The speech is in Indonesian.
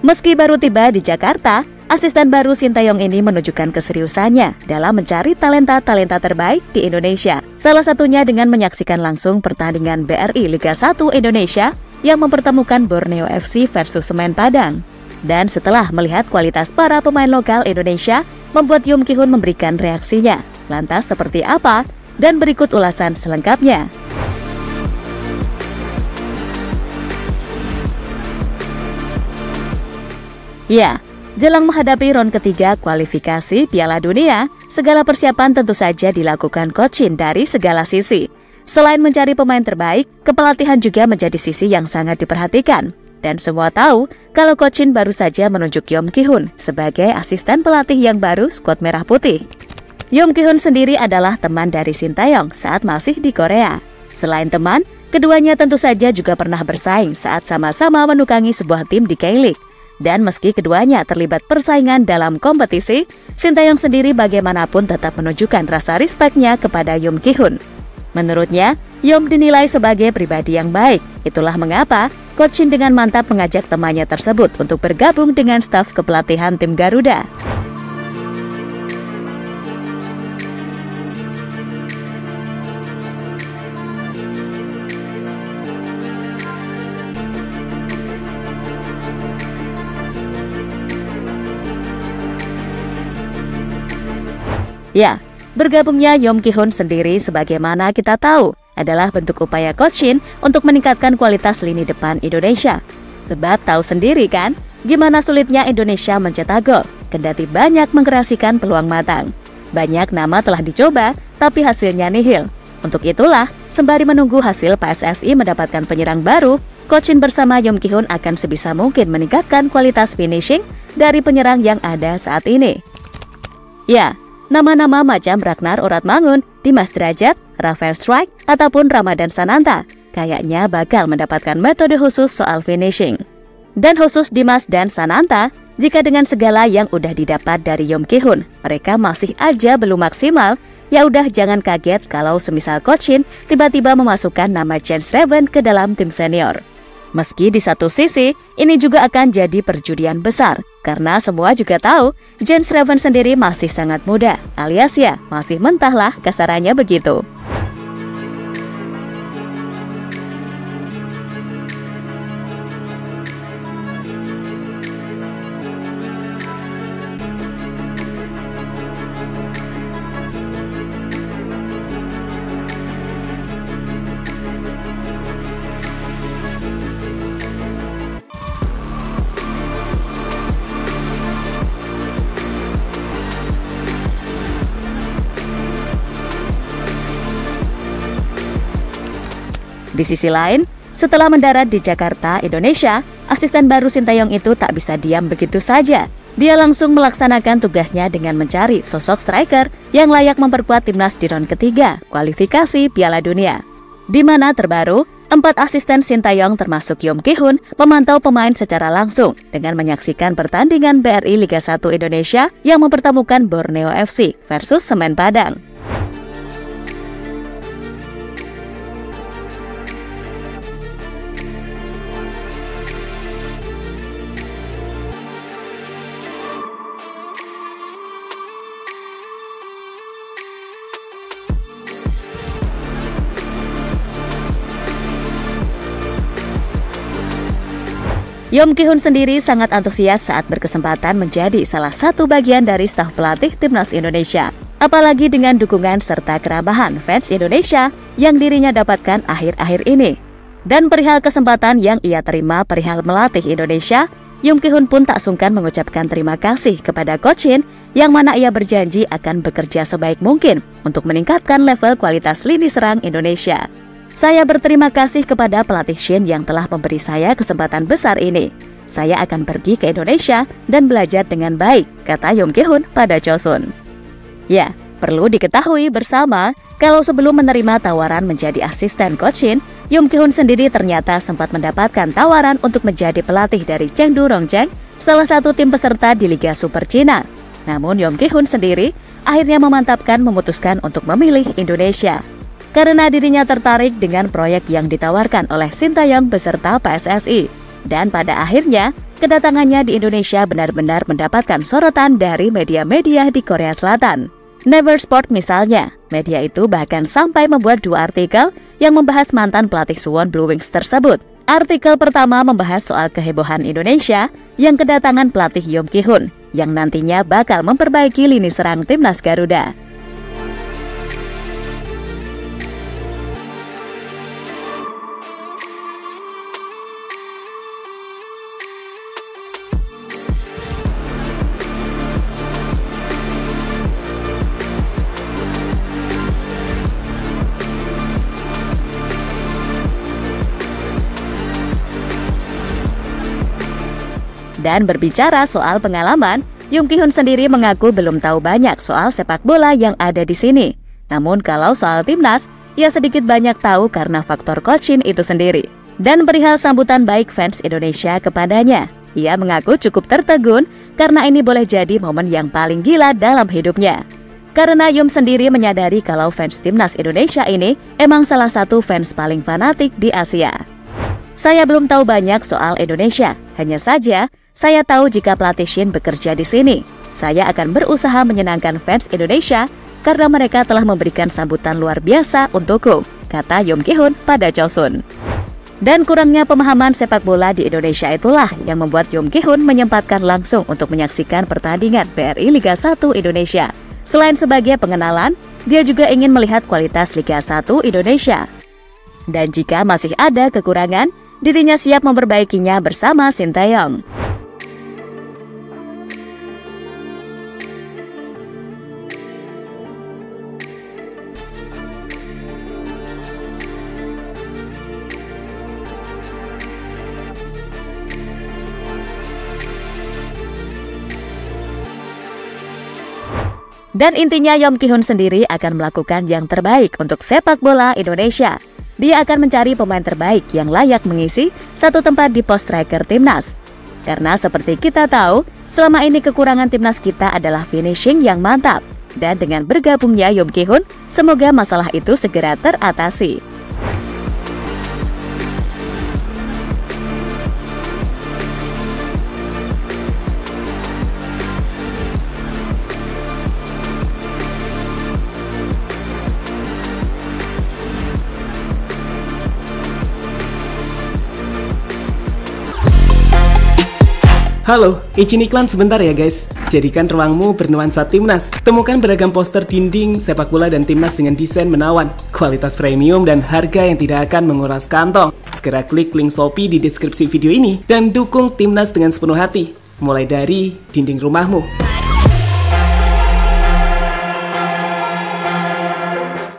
Meski baru tiba di Jakarta, asisten baru Sintayong ini menunjukkan keseriusannya dalam mencari talenta-talenta terbaik di Indonesia. Salah satunya dengan menyaksikan langsung pertandingan BRI Liga 1 Indonesia yang mempertemukan Borneo FC versus Semen Padang. Dan setelah melihat kualitas para pemain lokal Indonesia, membuat Yoom Ki-hoon memberikan reaksinya. Lantas seperti apa? Dan berikut ulasan selengkapnya. Ya, jelang menghadapi round ketiga kualifikasi Piala Dunia, segala persiapan tentu saja dilakukan Coach Shin dari segala sisi. Selain mencari pemain terbaik, kepelatihan juga menjadi sisi yang sangat diperhatikan. Dan semua tahu kalau Coach Shin baru saja menunjuk Yoom Ki-hoon sebagai asisten pelatih yang baru skuad Merah Putih. Yoom Ki-hoon sendiri adalah teman dari Sintayong saat masih di Korea. Selain teman, keduanya tentu saja juga pernah bersaing saat sama-sama menukangi sebuah tim di K-League. Dan meski keduanya terlibat persaingan dalam kompetisi, Sintayong sendiri bagaimanapun tetap menunjukkan rasa respeknya kepada Yoom Ki-hoon. Menurutnya, Yoom dinilai sebagai pribadi yang baik. Itulah mengapa Coach Shin dengan mantap mengajak temannya tersebut untuk bergabung dengan staf kepelatihan tim Garuda. Ya, bergabungnya Yoom Ki-hoon sendiri sebagaimana kita tahu adalah bentuk upaya Coach Shin untuk meningkatkan kualitas lini depan Indonesia. Sebab tahu sendiri kan, gimana sulitnya Indonesia mencetak gol, kendati banyak mengkreasikan peluang matang. Banyak nama telah dicoba, tapi hasilnya nihil. Untuk itulah, sembari menunggu hasil PSSI mendapatkan penyerang baru, Coach Shin bersama Yoom Ki-hoon akan sebisa mungkin meningkatkan kualitas finishing dari penyerang yang ada saat ini. Ya, nama-nama macam Ragnar Oratmangun, Dimas Derajat, Rafael Strike, ataupun Ramadan Sananta kayaknya bakal mendapatkan metode khusus soal finishing. Dan khusus Dimas dan Sananta, jika dengan segala yang udah didapat dari Yoom Ki-hoon, mereka masih aja belum maksimal, ya udah jangan kaget kalau semisal Coach Shin tiba-tiba memasukkan nama Jens Reven ke dalam tim senior. Meski di satu sisi, ini juga akan jadi perjudian besar, karena semua juga tahu Jens Reven sendiri masih sangat muda, alias ya masih mentah lah kasarannya begitu. Di sisi lain, setelah mendarat di Jakarta, Indonesia, asisten baru Sintayong itu tak bisa diam begitu saja. Dia langsung melaksanakan tugasnya dengan mencari sosok striker yang layak memperkuat timnas di round ketiga kualifikasi Piala Dunia. Di mana terbaru, 4 asisten Sintayong termasuk Yoom Ki-hoon memantau pemain secara langsung dengan menyaksikan pertandingan BRI Liga 1 Indonesia yang mempertemukan Borneo FC versus Semen Padang. Yoom Ki-hoon sendiri sangat antusias saat berkesempatan menjadi salah satu bagian dari staf pelatih timnas Indonesia. Apalagi dengan dukungan serta kerabahan fans Indonesia yang dirinya dapatkan akhir-akhir ini. Dan perihal kesempatan yang ia terima perihal melatih Indonesia, Yoom Ki-hoon pun tak sungkan mengucapkan terima kasih kepada Coach Shin yang mana ia berjanji akan bekerja sebaik mungkin untuk meningkatkan level kualitas lini serang Indonesia. Saya berterima kasih kepada pelatih Shin yang telah memberi saya kesempatan besar ini. Saya akan pergi ke Indonesia dan belajar dengan baik, kata Yoom Ki-hoon pada Chosun. Ya, perlu diketahui bersama kalau sebelum menerima tawaran menjadi asisten Coach Shin, Yoom Ki-hoon sendiri ternyata sempat mendapatkan tawaran untuk menjadi pelatih dari Chengdu Rongcheng, salah satu tim peserta di Liga Super Cina. Namun Yoom Ki-hoon sendiri akhirnya memutuskan untuk memilih Indonesia. Karena dirinya tertarik dengan proyek yang ditawarkan oleh Sintayong beserta PSSI. Dan pada akhirnya, Kedatangannya di Indonesia benar-benar mendapatkan sorotan dari media-media di Korea Selatan. Never Sport misalnya, media itu bahkan sampai membuat 2 artikel yang membahas mantan pelatih Suwon Blue Wings tersebut. Artikel pertama membahas soal kehebohan Indonesia yang kedatangan pelatih Yoon Ki-hoon yang nantinya bakal memperbaiki lini serang timnas Garuda. Dan berbicara soal pengalaman, Yoon Ki-hoon sendiri mengaku belum tahu banyak soal sepak bola yang ada di sini. Namun kalau soal timnas, ia sedikit banyak tahu karena faktor Coach Shin itu sendiri. Dan perihal sambutan baik fans Indonesia kepadanya, ia mengaku cukup tertegun karena ini boleh jadi momen yang paling gila dalam hidupnya. Karena Yoon sendiri menyadari kalau fans timnas Indonesia ini emang salah satu fans paling fanatik di Asia. Saya belum tahu banyak soal Indonesia, hanya saja saya tahu jika pelatih Shin bekerja di sini, saya akan berusaha menyenangkan fans Indonesia karena mereka telah memberikan sambutan luar biasa untukku, kata Yoon Ki-hoon pada Chosun. Dan kurangnya pemahaman sepak bola di Indonesia itulah yang membuat Yoon Ki-hoon menyempatkan langsung untuk menyaksikan pertandingan BRI Liga 1 Indonesia. Selain sebagai pengenalan, dia juga ingin melihat kualitas Liga 1 Indonesia. Dan jika masih ada kekurangan, dirinya siap memperbaikinya bersama Shin Tae-yong. Dan intinya Yoon Ki-hoon sendiri akan melakukan yang terbaik untuk sepak bola Indonesia. Dia akan mencari pemain terbaik yang layak mengisi satu tempat di pos striker timnas. Karena seperti kita tahu, selama ini kekurangan timnas kita adalah finishing yang mantap. Dan dengan bergabungnya Yoon Ki-hoon, semoga masalah itu segera teratasi. Halo, izin iklan sebentar ya guys. Jadikan ruangmu bernuansa timnas. Temukan beragam poster dinding, sepak bola dan timnas dengan desain menawan, kualitas premium dan harga yang tidak akan menguras kantong. Segera klik link Shopee di deskripsi video ini dan dukung timnas dengan sepenuh hati. Mulai dari dinding rumahmu.